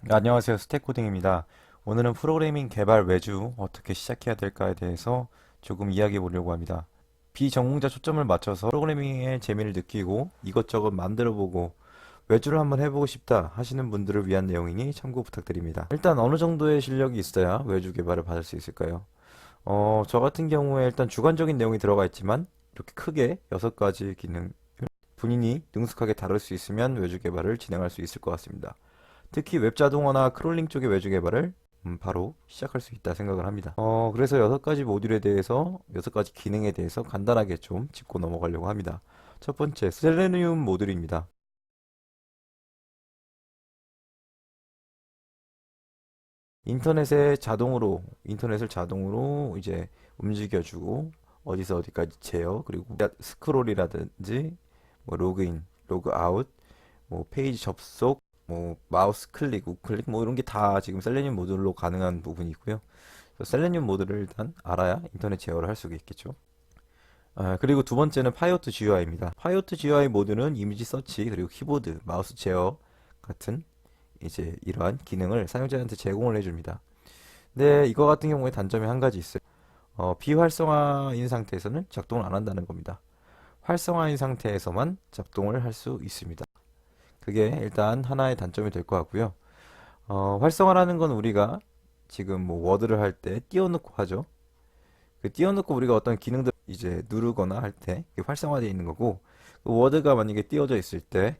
네, 안녕하세요. 스택코딩입니다. 오늘은 프로그래밍 개발 외주 어떻게 시작해야 될까에 대해서 조금 이야기해 보려고 합니다. 비전공자 초점을 맞춰서 프로그래밍의 재미를 느끼고 이것저것 만들어 보고 외주를 한번 해보고 싶다 하시는 분들을 위한 내용이니 참고 부탁드립니다. 일단 어느 정도의 실력이 있어야 외주 개발을 받을 수 있을까요? 저 같은 경우에 일단 주관적인 내용이 들어가 있지만 이렇게 크게 6가지 기능 본인이 능숙하게 다룰 수 있으면 외주 개발을 진행할 수 있을 것 같습니다. 특히 웹자동화나 크롤링 쪽의 외주 개발을 바로 시작할 수 있다 생각을 합니다. 그래서 6가지 모듈에 대해서 6가지 기능에 대해서 간단하게 좀 짚고 넘어가려고 합니다. 첫 번째, 셀레니움 모듈입니다. 인터넷을 자동으로 이제 움직여주고 어디서 어디까지 제어, 그리고 스크롤이라든지 뭐 로그인, 로그아웃, 뭐 페이지 접속, 뭐 마우스 클릭, 우클릭 뭐 이런 게 다 지금 셀레니움 모듈로 가능한 부분이 있고요. 그래서 셀레니움 모듈을 일단 알아야 인터넷 제어를 할 수가 있겠죠. 그리고 두 번째는 파이오트 GUI입니다. 파이오트 GUI 모듈은 이미지 서치 그리고 키보드, 마우스 제어 같은 이제 이러한 기능을 사용자한테 제공을 해줍니다. 근데 이거 같은 경우에 단점이 한 가지 있어요. 비활성화인 상태에서는 작동을 안 한다는 겁니다. 활성화인 상태에서만 작동을 할 수 있습니다. 그게 일단 하나의 단점이 될 것 같고요. 활성화라는 건 우리가 지금 뭐 워드를 할 때 띄워놓고 하죠. 그 띄워놓고 우리가 어떤 기능들 이제 누르거나 할 때 활성화되어 있는 거고, 그 워드가 만약에 띄워져 있을 때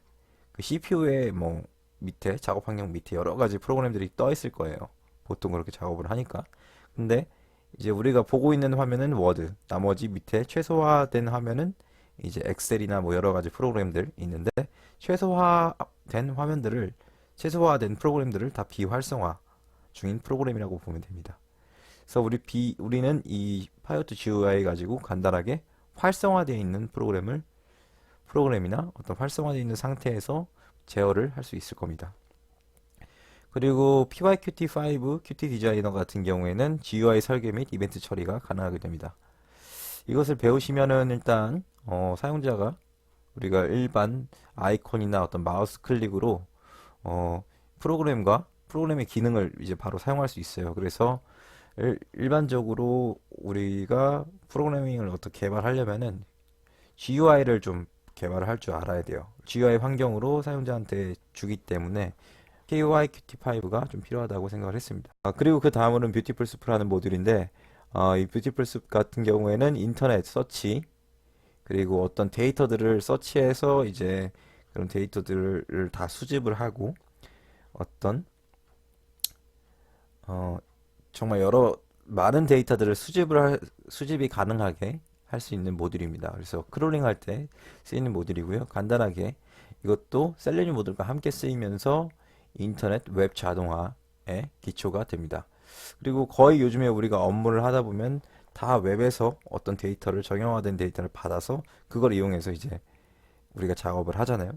그 CPU의 뭐 밑에 작업 환경 밑에 여러 가지 프로그램들이 떠 있을 거예요. 보통 그렇게 작업을 하니까. 근데 이제 우리가 보고 있는 화면은 워드, 나머지 밑에 최소화된 화면은 이제 엑셀이나 뭐 여러 가지 프로그램들 있는데 최소화된 화면들을 최소화된 프로그램들을 다 비활성화 중인 프로그램이라고 보면 됩니다. 그래서 우리는 이 파이오트 GUI 가지고 간단하게 활성화되어 있는 프로그램이나 어떤 활성화되어 있는 상태에서 제어를 할 수 있을 겁니다. 그리고 PyQt5, Qt 디자이너 같은 경우에는 GUI 설계 및 이벤트 처리가 가능하게 됩니다. 이것을 배우시면은 일단 사용자가 우리가 일반 아이콘이나 어떤 마우스 클릭으로 어, 프로그램의 기능을 이제 바로 사용할 수 있어요. 그래서 일반적으로 우리가 프로그래밍을 어떻게 개발하려면은 GUI를 좀 개발을 할 줄 알아야 돼요. GUI 환경으로 사용자한테 주기 때문에 KYQT5가 좀 필요하다고 생각을 했습니다. 그리고 그 다음으로는 뷰티풀 숲이라는 모듈인데 이 뷰티풀 숲 같은 경우에는 인터넷 서치 그리고 어떤 데이터들을 서치해서 이제 그런 데이터들을 다 수집을 하고 어떤 어, 정말 여러 많은 데이터들을 수집이 가능하게 할 수 있는 모듈입니다. 그래서 크롤링 할 때 쓰이는 모듈이고요. 간단하게 이것도 셀레니움 모듈과 함께 쓰이면서 인터넷 웹 자동화의 기초가 됩니다. 그리고 거의 요즘에 우리가 업무를 하다 보면 다 웹에서 어떤 데이터를 정형화된 데이터를 받아서 그걸 이용해서 이제 우리가 작업을 하잖아요.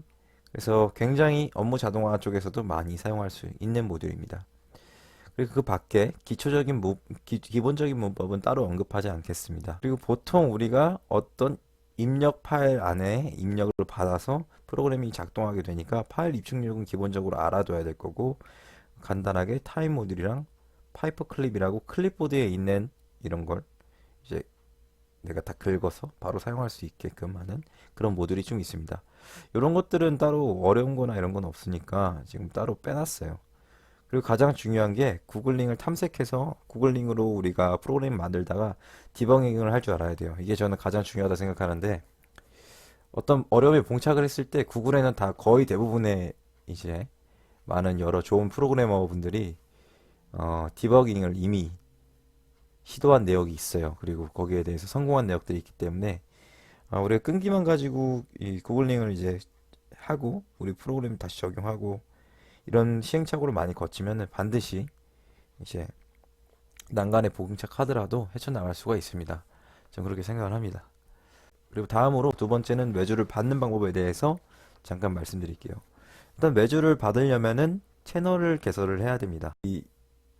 그래서 굉장히 업무 자동화 쪽에서도 많이 사용할 수 있는 모듈입니다. 그리고 그 밖에 기본적인 문법은 따로 언급하지 않겠습니다. 그리고 보통 우리가 어떤 입력 파일 안에 입력을 받아서 프로그램이 작동하게 되니까 파일 입출력은 기본적으로 알아둬야 될 거고 간단하게 타임 모듈이랑 파이퍼 클립이라고 클립보드에 있는 이런 걸 이제 내가 다 긁어서 바로 사용할 수 있게끔 하는 그런 모듈이 좀 있습니다. 이런 것들은 따로 어려운 거나 이런 건 없으니까 지금 따로 빼놨어요. 그리고 가장 중요한 게 구글링을 탐색해서 구글링으로 우리가 프로그램 만들다가 디버깅을 할 줄 알아야 돼요. 이게 저는 가장 중요하다 생각하는데 어떤 어려움에 봉착을 했을 때 구글에는 다 거의 대부분의 이제 많은 여러 좋은 프로그래머 분들이 디버깅을 이미 시도한 내역이 있어요. 그리고 거기에 대해서 성공한 내역들이 있기 때문에 우리가 끈기만 가지고 이 구글링을 이제 하고 우리 프로그램 다시 적용하고 이런 시행착오를 많이 거치면 반드시 이제 난간에 봉착하더라도 헤쳐나갈 수가 있습니다. 저는 그렇게 생각을 합니다. 그리고 다음으로 두 번째는 외주를 받는 방법에 대해서 잠깐 말씀드릴게요. 일단 외주를 받으려면은 채널을 개설을 해야 됩니다.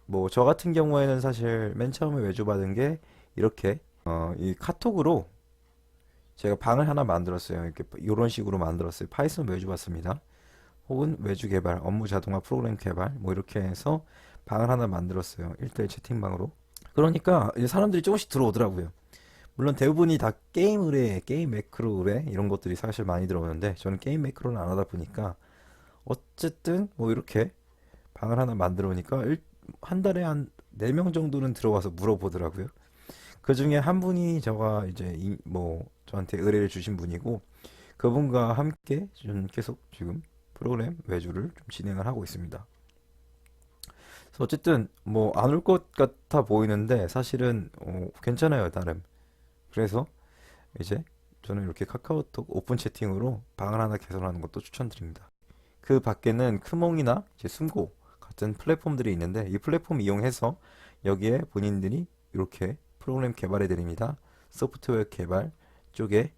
뭐 저 같은 경우에는 사실 맨 처음에 외주 받은 게 이렇게 이 카톡으로 제가 방을 하나 만들었어요. 이렇게 이런 식으로 만들었어요. 파이썬 외주 받습니다. 혹은 외주 개발, 업무 자동화 프로그램 개발 뭐 이렇게 해서 방을 하나 만들었어요. 1대1 채팅방으로. 그러니까 이제 사람들이 조금씩 들어오더라고요. 물론 대부분이 다 게임 의뢰, 게임 매크로 의뢰 이런 것들이 사실 많이 들어오는데 저는 게임 매크로는 안 하다 보니까 어쨌든 뭐 이렇게 방을 하나 만들어 놓으니까 한 달에 한 4명 정도는 들어와서 물어보더라고요. 그 중에 한 분이 제가 이제 뭐 저한테 의뢰를 주신 분이고 그분과 함께 좀 계속 지금 프로그램 외주를 좀 진행을 하고 있습니다. 그래서 어쨌든 뭐 안 올 것 같아 보이는데 사실은 괜찮아요, 나름. 그래서 이제 저는 이렇게 카카오톡 오픈 채팅으로 방을 하나 개설하는 것도 추천드립니다. 그 밖에는 크몽이나 이제 숨고 같은 플랫폼들이 있는데 이 플랫폼 이용해서 여기에 본인들이 이렇게 프로그램 개발해 드립니다. 소프트웨어 개발 쪽에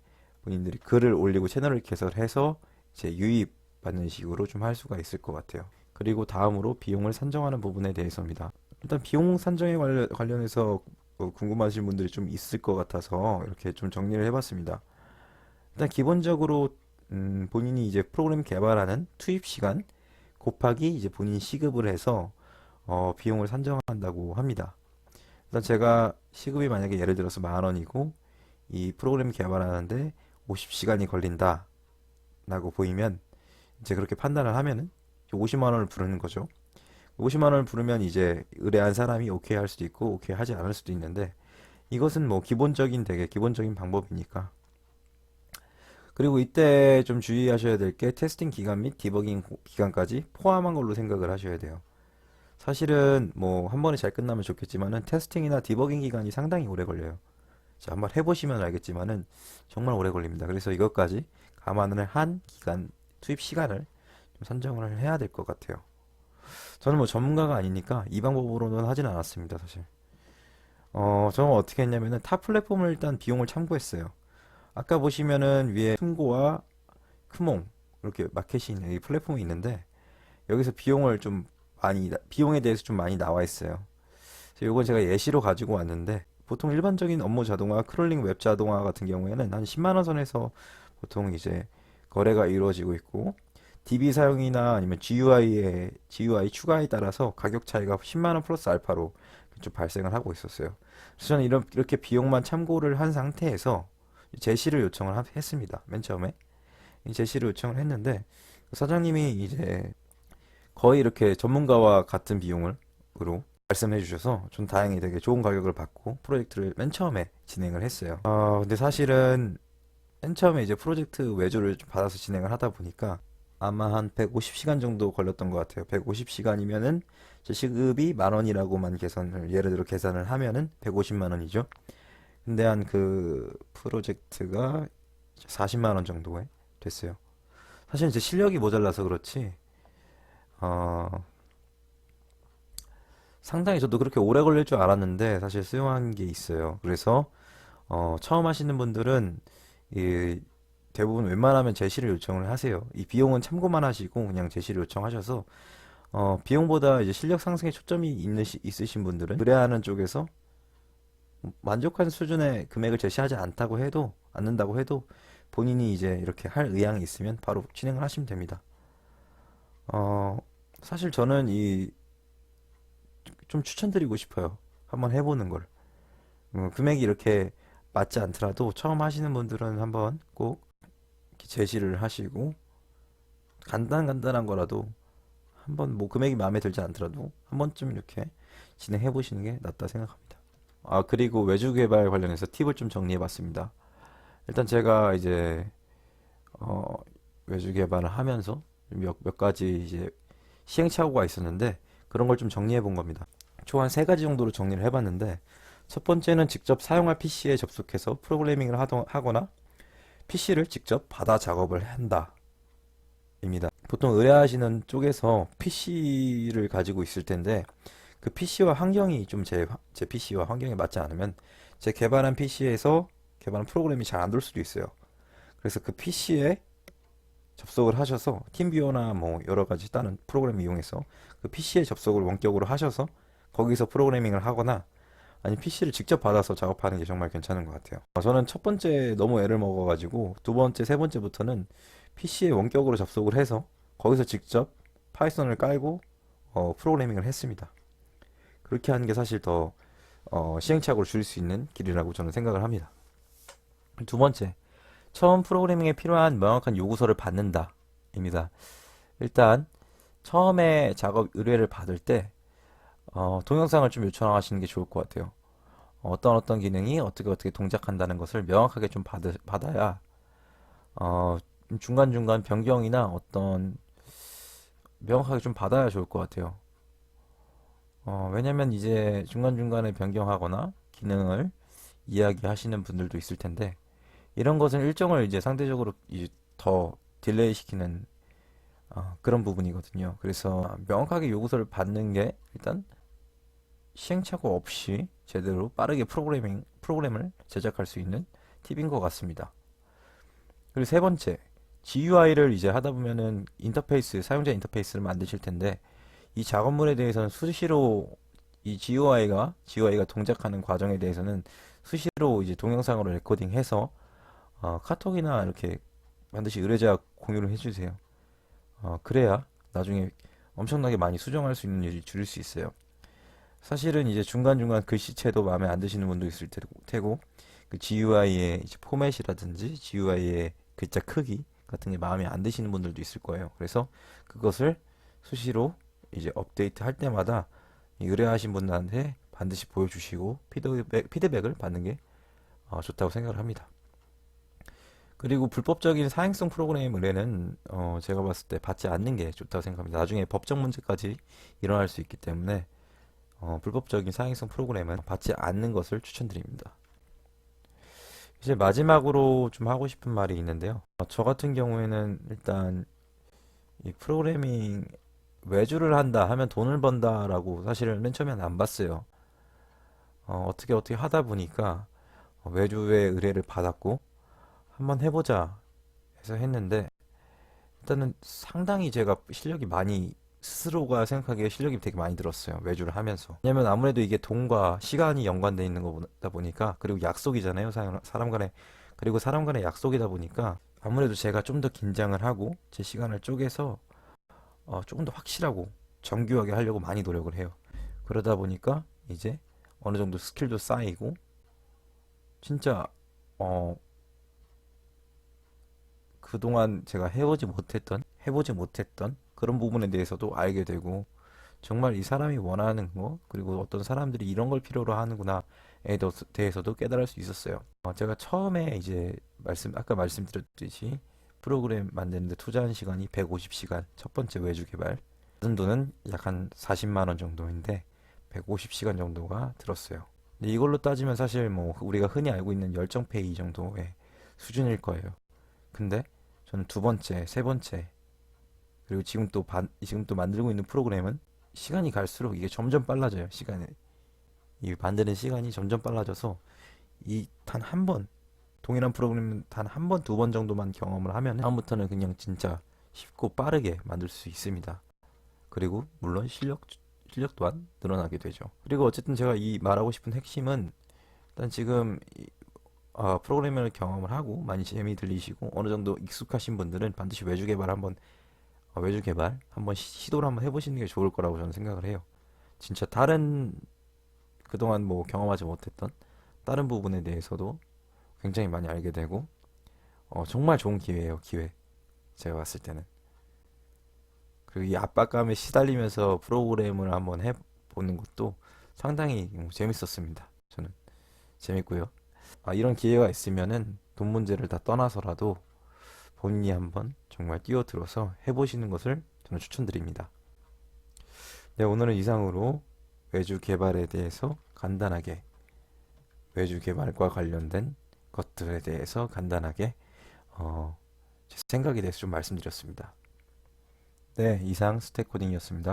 본인들이 글을 올리고 채널을 개설해서 이제 유입 받는 식으로 좀 할 수가 있을 것 같아요. 그리고 다음으로 비용을 산정하는 부분에 대해서입니다. 일단 비용 산정에 관련해서 궁금하신 분들이 좀 있을 것 같아서 이렇게 좀 정리를 해봤습니다. 일단 기본적으로 본인이 이제 프로그램 개발하는 투입 시간 곱하기 이제 본인 시급을 해서 비용을 산정한다고 합니다. 일단 제가 시급이 만약에 예를 들어서 10,000원이고 이 프로그램 개발하는데 50시간이 걸린다 라고 보이면 이제 그렇게 판단을 하면은 50만 원을 부르는 거죠. 50만 원을 부르면 이제 의뢰한 사람이 오케이 할 수도 있고 오케이 하지 않을 수도 있는데 이것은 뭐 기본적인 되게 기본적인 방법이니까. 그리고 이때 좀 주의하셔야 될 게 테스팅 기간 및 디버깅 기간까지 포함한 걸로 생각을 하셔야 돼요. 사실은 뭐 한 번에 잘 끝나면 좋겠지만은 테스팅이나 디버깅 기간이 상당히 오래 걸려요. 자, 한번 해보시면 알겠지만은 정말 오래 걸립니다. 그래서 이것까지 감안을 한 기간, 투입 시간을 좀 산정을 해야 될 것 같아요. 저는 뭐 전문가가 아니니까 이 방법으로는 하진 않았습니다, 사실. 저는 어떻게 했냐면은 타 플랫폼을 일단 비용을 참고했어요. 아까 보시면은 위에 틈고와 크몽 이렇게 마켓이 있는 이 플랫폼이 있는데 여기서 비용을 좀 많이 비용에 대해서 좀 많이 나와 있어요. 그래서 이건 제가 예시로 가지고 왔는데 보통 일반적인 업무 자동화, 크롤링 웹 자동화 같은 경우에는 한 10만 원 선에서 보통 이제 거래가 이루어지고 있고 DB 사용이나 아니면 GUI 추가에 따라서 가격 차이가 10만 원 플러스 알파로 좀 발생을 하고 있었어요. 그래서 저는 이렇게 비용만 참고를 한 상태에서 제시를 요청을 했습니다. 맨 처음에 이 제시를 요청을 했는데 사장님이 이제 거의 이렇게 전문가와 같은 비용으로 말씀해 주셔서 좀 다행히 되게 좋은 가격을 받고 프로젝트를 맨 처음에 진행을 했어요. 근데 사실은 맨 처음에 이제 프로젝트 외주를 좀 받아서 진행을 하다 보니까 아마 한 150시간 정도 걸렸던 것 같아요. 150시간이면은 제 시급이 10,000원이라고만 예를 들어 계산을 하면은 150만 원이죠. 근데 한 그 프로젝트가 40만 원 정도에 됐어요. 사실 제 실력이 모자라서 그렇지, 어, 상당히 저도 그렇게 오래 걸릴 줄 알았는데 사실 수용한 게 있어요. 그래서 처음 하시는 분들은 이 대부분 웬만하면 제시를 요청을 하세요. 이 비용은 참고만 하시고 그냥 제시를 요청하셔서 비용보다 이제 실력 상승에 초점이 있으신 분들은 의뢰하는 쪽에서 만족한 수준의 금액을 제시하지 않는다고 해도 본인이 이제 이렇게 할 의향이 있으면 바로 진행을 하시면 됩니다. 어, 사실 저는 이 좀 추천드리고 싶어요. 한번 해보는 걸. 금액이 이렇게 맞지 않더라도 처음 하시는 분들은 한번 꼭 이렇게 제시를 하시고 간단한 거라도 한번 뭐 금액이 마음에 들지 않더라도 한 번쯤 이렇게 진행해 보시는 게 낫다 생각합니다. 그리고 외주 개발 관련해서 팁을 좀 정리해 봤습니다. 일단 제가 이제 어, 외주 개발을 하면서 몇 가지 이제 시행착오가 있었는데 그런 걸 좀 정리해 본 겁니다. 총 한 세 가지 정도로 정리를 해봤는데 첫 번째는 직접 사용할 PC에 접속해서 프로그래밍을 하거나 PC를 직접 받아 작업을 한다 입니다. 보통 의뢰하시는 쪽에서 PC를 가지고 있을 텐데 그 PC와 환경이 좀 제 PC와 환경에 맞지 않으면 제 개발한 PC에서 개발한 프로그램이 잘 안 돌 수도 있어요. 그래서 그 PC에 접속을 하셔서 팀뷰어나 뭐 여러 가지 다른 프로그램 이용해서 그 PC에 접속을 원격으로 하셔서 거기서 프로그래밍을 하거나 아니 PC를 직접 받아서 작업하는 게 정말 괜찮은 것 같아요. 저는 첫 번째 너무 애를 먹어가지고 두 번째, 세 번째부터는 PC에 원격으로 접속을 해서 거기서 직접 파이썬을 깔고 프로그래밍을 했습니다. 그렇게 하는 게 사실 더 시행착오를 줄일 수 있는 길이라고 저는 생각을 합니다. 두 번째, 처음 프로그래밍에 필요한 명확한 요구서를 받는다 입니다. 일단 처음에 작업 의뢰를 받을 때 동영상을 좀 요청하시는 게 좋을 것 같아요. 어떤 기능이 어떻게 동작한다는 것을 명확하게 좀 받아야 중간중간 변경이나 명확하게 좀 받아야 좋을 것 같아요. 왜냐면 이제 중간중간에 변경하거나 기능을 이야기하시는 분들도 있을 텐데 이런 것은 일정을 이제 상대적으로 이제 더 딜레이 시키는 그런 부분이거든요. 그래서 명확하게 요구서를 받는 게 일단 시행착오 없이 제대로 빠르게 프로그램을 제작할 수 있는 팁인 것 같습니다. 그리고 세 번째, GUI를 이제 하다 보면은 사용자 인터페이스를 만드실 텐데 이 작업물에 대해서는 수시로 이 GUI가 동작하는 과정에 대해서는 수시로 이제 동영상으로 레코딩해서 카톡이나 이렇게 반드시 의뢰자 공유를 해주세요. 그래야 나중에 엄청나게 많이 수정할 수 있는 일이 줄일 수 있어요. 사실은 이제 중간중간 글씨체도 마음에 안 드시는 분도 있을 테고, 그 GUI의 이제 포맷이라든지 GUI의 글자 크기 같은 게 마음에 안 드시는 분들도 있을 거예요. 그래서 그것을 수시로 이제 업데이트 할 때마다 의뢰하신 분들한테 반드시 보여주시고 피드백을 받는 게 좋다고 생각을 합니다. 그리고 불법적인 사행성 프로그램 의뢰는 제가 봤을 때 받지 않는 게 좋다고 생각합니다. 나중에 법적 문제까지 일어날 수 있기 때문에 불법적인 사행성 프로그램은 받지 않는 것을 추천드립니다. 이제 마지막으로 좀 하고 싶은 말이 있는데요. 저 같은 경우에는 일단 이 프로그래밍 외주를 한다 하면 돈을 번다라고 사실은 맨 처음에는 안 봤어요. 어떻게 하다 보니까 외주의 의뢰를 받았고 한번 해보자 해서 했는데 일단은 상당히 제가 스스로가 생각하기에 실력이 되게 많이 들었어요. 외주를 하면서. 왜냐면 아무래도 이게 돈과 시간이 연관돼 있는 거다 보니까 그리고 약속이잖아요. 사람 간에 그리고 사람 간의 약속이다 보니까 아무래도 제가 좀 더 긴장을 하고 제 시간을 쪼개서 조금 더 확실하고 정교하게 하려고 많이 노력을 해요. 그러다 보니까 이제 어느 정도 스킬도 쌓이고 진짜 어, 그동안 제가 해보지 못했던 그런 부분에 대해서도 알게 되고 정말 이 사람이 원하는 거 그리고 어떤 사람들이 이런 걸 필요로 하는구나에 대해서도 깨달을 수 있었어요. 제가 처음에 이제 아까 말씀드렸듯이 프로그램 만드는데 투자한 시간이 150시간 첫 번째 외주 개발 든 돈은 약 한 40만 원 정도인데 150시간 정도가 들었어요. 근데 이걸로 따지면 사실 뭐 우리가 흔히 알고 있는 열정 페이 정도의 수준일 거예요. 근데 저는 두 번째, 세 번째 그리고 지금 또 만들고 있는 프로그램은 시간이 갈수록 이게 점점 빨라져요. 이 만드는 시간이 점점 빨라져서 이 단 한 번, 동일한 프로그램은 단 한 번, 두 번 정도만 경험을 하면 다음부터는 그냥 진짜 쉽고 빠르게 만들 수 있습니다. 그리고 물론 실력 또한 늘어나게 되죠. 그리고 어쨌든 제가 이 말하고 싶은 핵심은 일단 지금 프로그래밍을 경험을 하고 많이 재미 들리시고 어느 정도 익숙하신 분들은 반드시 외주 개발 한번 시도를 한번 해보시는 게 좋을 거라고 저는 생각을 해요. 진짜 그동안 뭐 경험하지 못했던 다른 부분에 대해서도 굉장히 많이 알게 되고 정말 좋은 기회예요, 기회. 제가 봤을 때는. 그리고 이 압박감에 시달리면서 프로그램을 한번 해보는 것도 상당히 재밌었습니다. 저는 재밌고요. 이런 기회가 있으면은 돈 문제를 다 떠나서라도 본인이 한번 정말 뛰어들어서 해보시는 것을 저는 추천드립니다. 네, 오늘은 이상으로 외주 개발에 대해서 외주 개발과 관련된 것들에 대해서 간단하게 제 생각에 대해서 좀 말씀드렸습니다. 네, 이상 스택 코딩이었습니다.